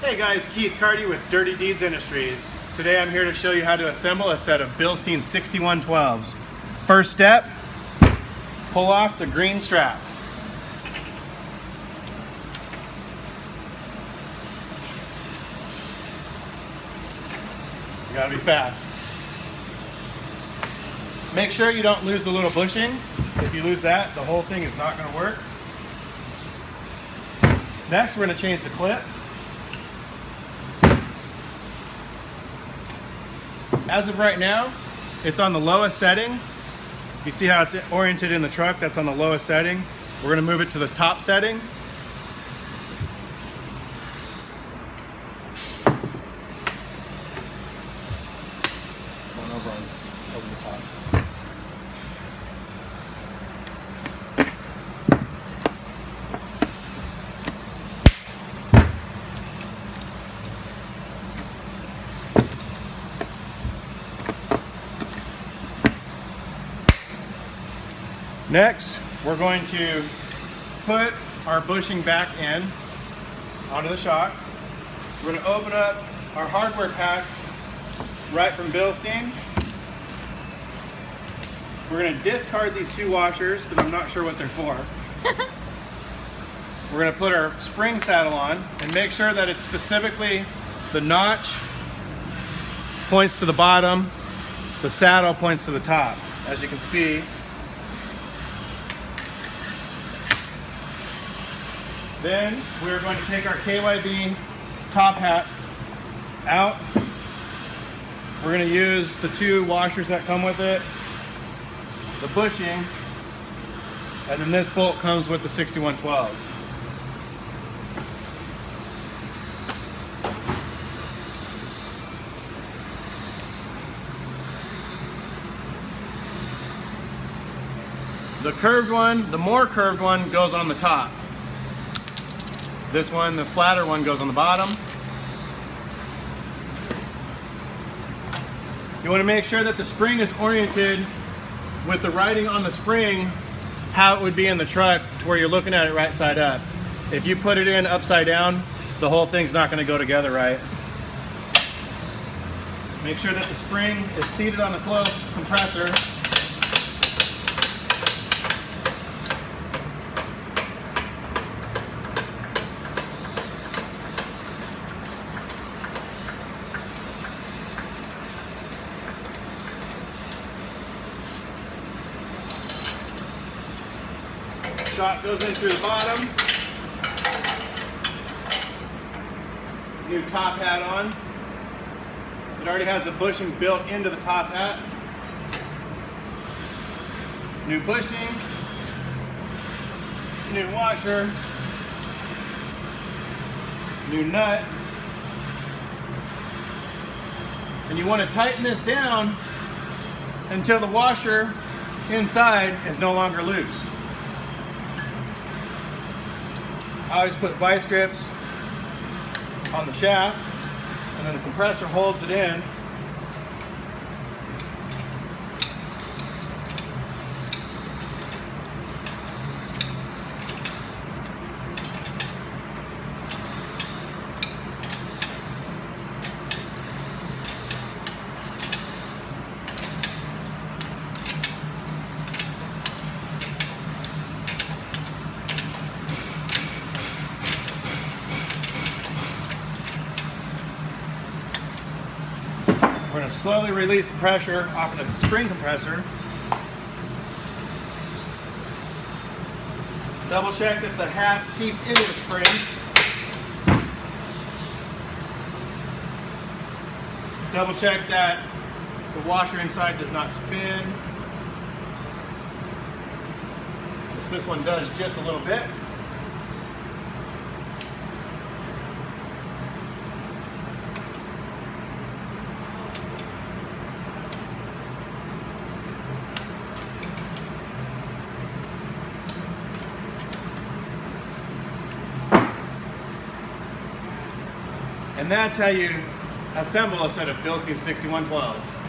Hey guys, Keith Carty with Dirty Deeds Industries. Today I'm here to show you how to assemble a set of Bilstein 6112s. First step, pull off the green strap. You gotta be fast. Make sure you don't lose the little bushing. If you lose that, the whole thing is not gonna work. Next, we're gonna change the clip. As of right now, it's on the lowest setting. You see how it's oriented in the truck? That's on the lowest setting. We're gonna move it to the top setting. Going over the top. Next, we're going to put our bushing back in onto the shock. We're going to open up our hardware pack right from Bilstein. We're going to discard these two washers because I'm not sure what they're for. We're going to put our spring saddle on and make sure that it's specifically the notch points to the bottom, the saddle points to the top. As you can see, then we're going to take our KYB top hats out. We're going to use the two washers that come with it, the bushing, and then this bolt comes with the 6112. The curved one, the more curved one, goes on the top. This one, the flatter one, goes on the bottom. You want to make sure that the spring is oriented with the writing on the spring how it would be in the truck to where you're looking at it right side up. If you put it in upside down, the whole thing's not going to go together right. Make sure that the spring is seated on the closed compressor. Shot goes in through the bottom. New top hat on. It already has the bushing built into the top hat. New bushing. New washer. New nut. And you want to tighten this down until the washer inside is no longer loose. I always put vice grips on the shaft, and then the compressor holds it in. We're going to slowly release the pressure off of the spring compressor. Double check that the hat seats into the spring. Double check that the washer inside does not spin, which this one does just a little bit. And that's how you assemble a set of Bilstein 6112s.